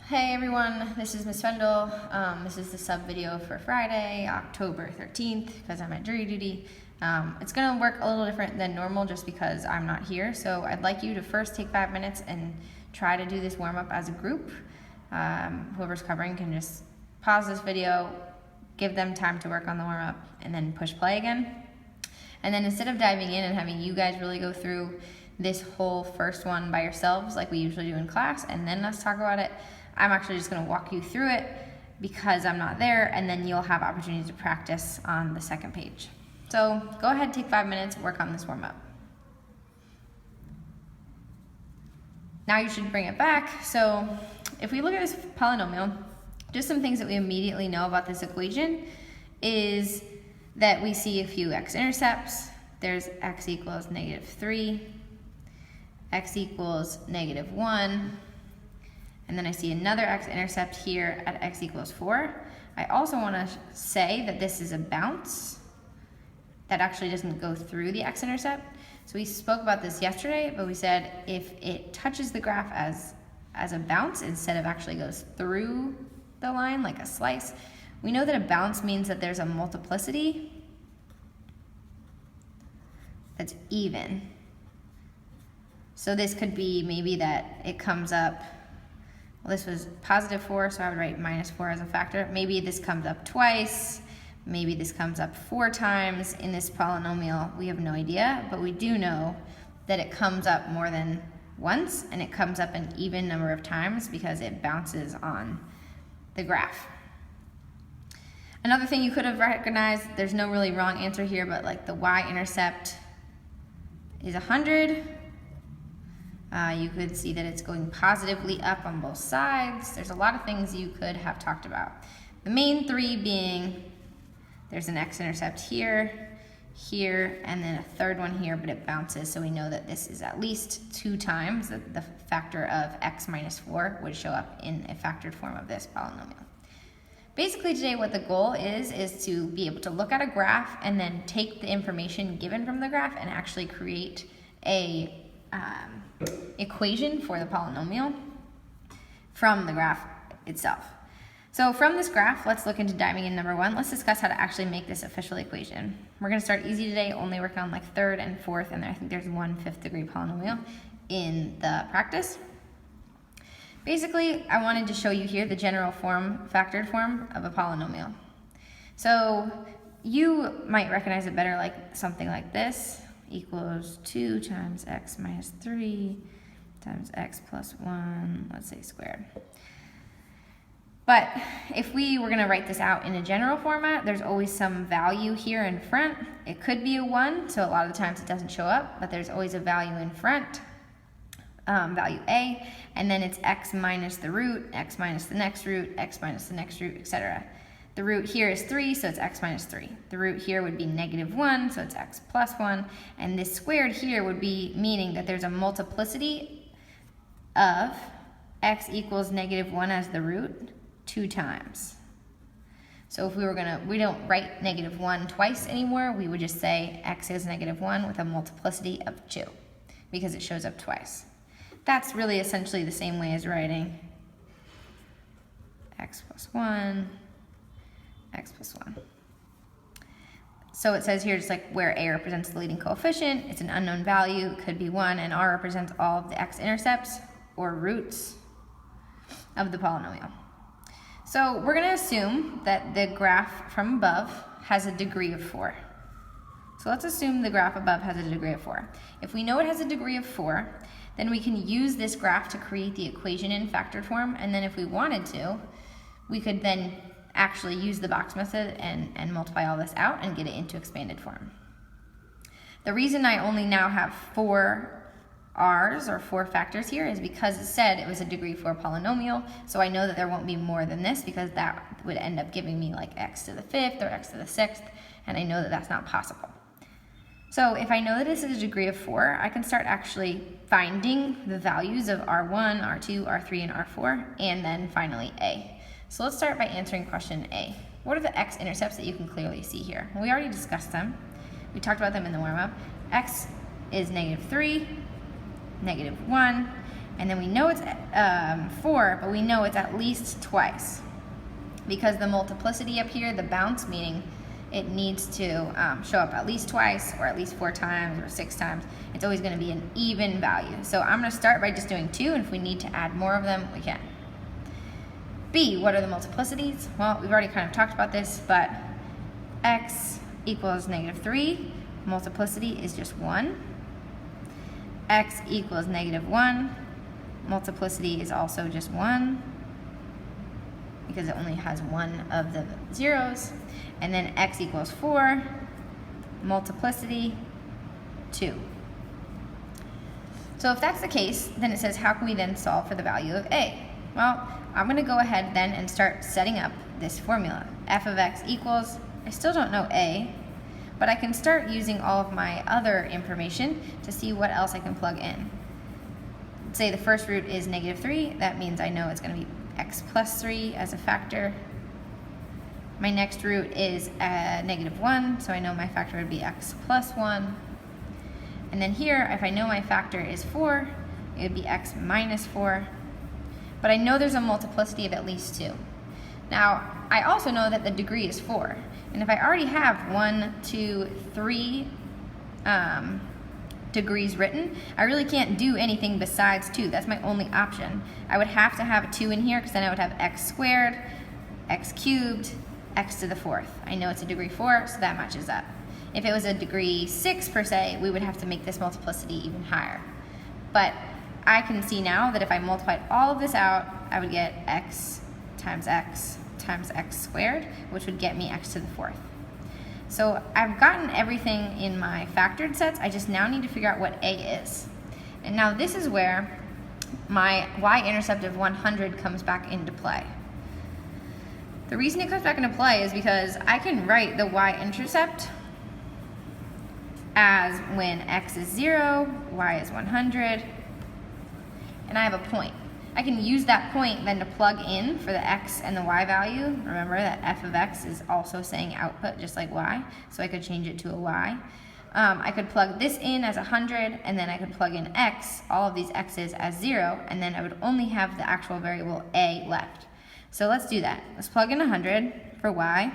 Hey everyone, this is Miss Fendel. This is the sub video for Friday, October 13th, because I'm at jury duty. It's going to work a little different than normal just because I'm not here. So I'd like you to first take 5 minutes and try to do this warm-up as a group. Whoever's covering can just pause this video, give them time to work on the warm-up, and then push play again. And then instead of diving in and having you guys really go through this whole first one by yourselves like we usually do in class, and then let's talk about it, I'm actually just going to walk you through it because I'm not there, and then you'll have opportunity to practice on the second page. So go ahead, take 5 minutes, work on this warm-up. Now you should bring it back. So if we look at this polynomial, just some things that we immediately know about this equation is that we see a few x-intercepts. There's x equals -3, x equals -1, and then I see another x-intercept here at x equals 4. I also want to say that this is a bounce that actually doesn't go through the x-intercept. So we spoke about this yesterday, but we said if it touches the graph as a bounce instead of actually goes through the line like a slice, we know that a bounce means that there's a multiplicity that's even. So this could be maybe that it comes up, well, this was +4, so I would write -4 as a factor. Maybe this comes up twice, maybe this comes up 4 times in this polynomial. We have no idea, but we do know that it comes up more than once, and it comes up an even number of times because it bounces on the graph. Another thing you could have recognized, there's no really wrong answer here, but like the y-intercept is 100. You could see that it's going positively up on both sides. There's a lot of things you could have talked about. The main 3 being there's an x-intercept here, here, and then a third one here, but it bounces, so we know that this is at least 2 times the factor of x minus 4 would show up in a factored form of this polynomial. Basically today what the goal is to be able to look at a graph and then take the information given from the graph and actually create a equation for the polynomial from the graph itself. So from this graph, let's look into diving in number 1. Let's discuss how to actually make this official equation. We're going to start easy today, only working on like 3rd and 4th, and I think there's 1 5th degree polynomial in the practice. Basically, I wanted to show you here the general form, factored form of a polynomial. So you might recognize it better like something like this, equals 2 times x minus 3 times x plus 1, let's say squared. But if we were going to write this out in a general format, there's always some value here in front. It could be a 1, so a lot of the times it doesn't show up, but there's always a value in front, value a, and then it's x minus the root, x minus the next root, x minus the next root, etc. The root here is 3, so it's x minus 3. The root here would be -1, so it's x plus 1. And this squared here would be meaning that there's a multiplicity of x equals -1 as the root 2 times. So if we were we don't write -1 twice anymore, we would just say x is -1 with a multiplicity of 2 because it shows up twice. That's really essentially the same way as writing x plus 1, x plus 1. So it says here just like where a represents the leading coefficient, it's an unknown value, it could be 1, and r represents all of the x-intercepts or roots of the polynomial. So we're going to assume that the graph from above has a degree of 4. So let's assume the graph above has a degree of 4. If we know it has a degree of 4, then we can use this graph to create the equation in factored form, and then if we wanted to, we could then actually use the box method and multiply all this out and get it into expanded form. The reason I only now have 4 r's or 4 factors here is because it said it was a degree 4 polynomial, so I know that there won't be more than this because that would end up giving me like x to the 5th or x to the 6th, and I know that that's not possible. So if I know that this is a degree of 4, I can start actually finding the values of r1, r2, r3, and r4, and then finally a. So let's start by answering question A. What are the x-intercepts that you can clearly see here? Well, we already discussed them. We talked about them in the warm-up. X is -3, -1, And then we know it's 4, but we know it's at least twice. Because the multiplicity up here, the bounce, meaning it needs to show up at least twice, or at least 4 times, or 6 times. It's always going to be an even value. So I'm going to start by just doing 2, and if we need to add more of them, we can. B, what are the multiplicities? Well, we've already kind of talked about this, but x equals -3. Multiplicity is just 1. X equals -1. Multiplicity is also just 1, because it only has one of the zeros. And then x equals 4, multiplicity 2. So if that's the case, then it says, how can we then solve for the value of a? Well, I'm going to go ahead then and start setting up this formula. F of x equals, I still don't know a, but I can start using all of my other information to see what else I can plug in. Say the first root is -3, that means I know it's going to be x plus 3 as a factor. My next root is -1, so I know my factor would be x plus 1. And then here, if I know my factor is 4, it would be x minus 4. But I know there's a multiplicity of at least 2. Now, I also know that the degree is 4. And if I already have 1, 2, 3 degrees written, I really can't do anything besides 2. That's my only option. I would have to have a 2 in here, because then I would have x squared, x cubed, x to the 4th. I know it's a degree 4, so that matches up. If it was a degree 6 per se, we would have to make this multiplicity even higher. But I can see now that if I multiplied all of this out, I would get x times x times x squared, which would get me x to the 4th. So I've gotten everything in my factored sets. I just now need to figure out what a is. And now this is where my y-intercept of 100 comes back into play. The reason it comes back into play is because I can write the y-intercept as when x is 0, y is 100, and I have a point. I can use that point then to plug in for the x and the y value. Remember that f of x is also saying output just like y, so I could change it to a y. I could plug this in as 100, and then I could plug in x, all of these x's as 0, and then I would only have the actual variable a left. So let's do that. Let's plug in 100 for y.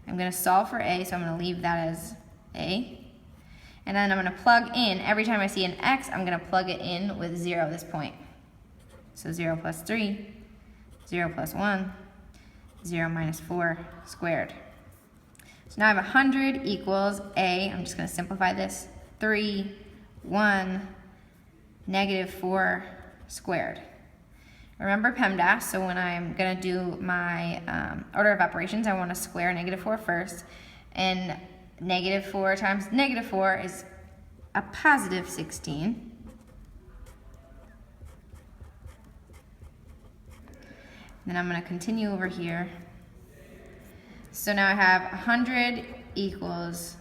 I'm going to solve for a, so I'm going to leave that as a. And then I'm going to plug in, every time I see an x, I'm going to plug it in with 0 this point. So 0 plus 3, 0 plus 1, 0 minus 4 squared. So now I have 100 equals a, I'm just going to simplify this, 3, 1, -4 squared. Remember PEMDAS, so when I'm going to do my order of operations, I want to square -4 first. And -4 times -4 is a positive 16. Then I'm going to continue over here. So now I have 100 equals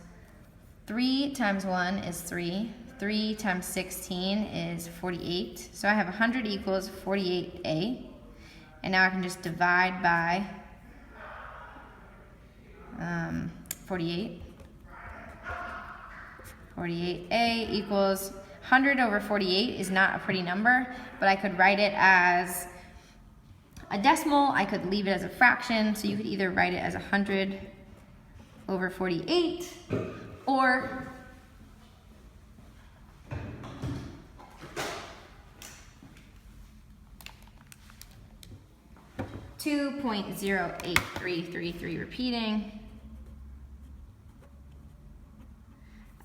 3 times 1 is 3. 3 times 16 is 48. So I have 100 equals 48a. And now I can just divide by 48. 48a equals 100 over 48 is not a pretty number, but I could write it as a decimal. I could leave it as a fraction, so you could either write it as 100 over 48 or 2.08333 repeating.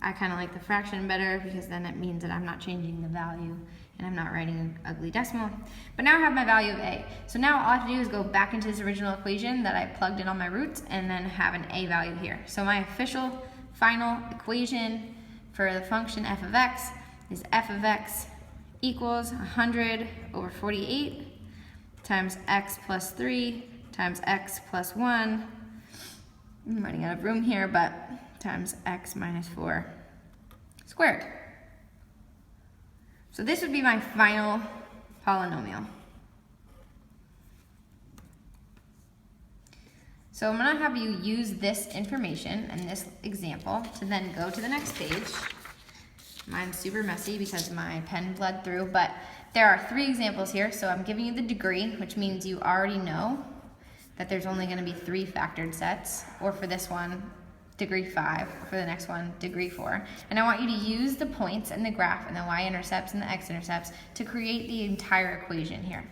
I kind of like the fraction better because then it means that I'm not changing the value and I'm not writing an ugly decimal. But now I have my value of a. So now all I have to do is go back into this original equation that I plugged in all my roots and then have an a value here. So my official final equation for the function f of x is f of x equals 100 over 48 times x plus 3 times x plus 1. I'm running out of room here, but times x minus 4 squared. So this would be my final polynomial. So I'm going to have you use this information and this example to then go to the next page. Mine's super messy because my pen bled through, but there are 3 examples here, so I'm giving you the degree, which means you already know that there's only going to be 3 factored sets, or for this one, degree 5, for the next one, degree 4. And I want you to use the points and the graph and the y-intercepts and the x-intercepts to create the entire equation here.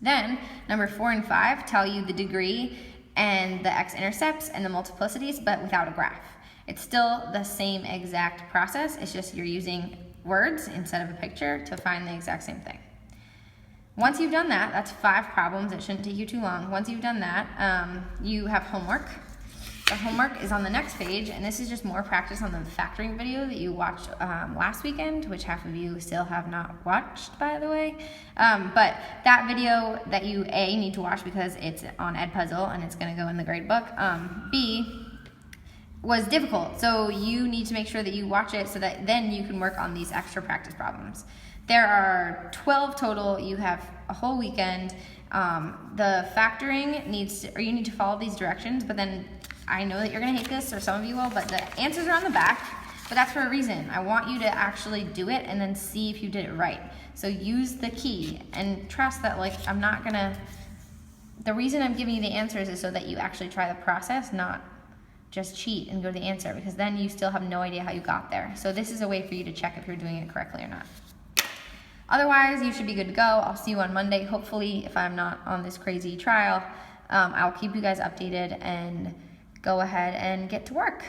Then, number 4 and 5 tell you the degree and the x-intercepts and the multiplicities, but without a graph. It's still the same exact process, it's just you're using words instead of a picture to find the exact same thing. Once you've done that, that's 5 problems, it shouldn't take you too long. Once you've done that, you have homework. The homework is on the next page, and this is just more practice on the factoring video that you watched last weekend, which half of you still have not watched, by the way. But that video that you A, need to watch because it's on Edpuzzle and it's gonna go in the grade book. B, was difficult, so you need to make sure that you watch it so that then you can work on these extra practice problems. There are 12 total. You have a whole weekend. The factoring needs to, or you need to follow these directions, but then I know that you're gonna hate this, or some of you will, but the answers are on the back, but that's for a reason. I want you to actually do it and then see if you did it right. So use the key and trust that, like, I'm not gonna, the reason I'm giving you the answers is so that you actually try the process, not just cheat and go to the answer, because then you still have no idea how you got there. So this is a way for you to check if you're doing it correctly or not. Otherwise, you should be good to go. I'll see you on Monday. Hopefully, if I'm not on this crazy trial, I'll keep you guys updated and go ahead and get to work.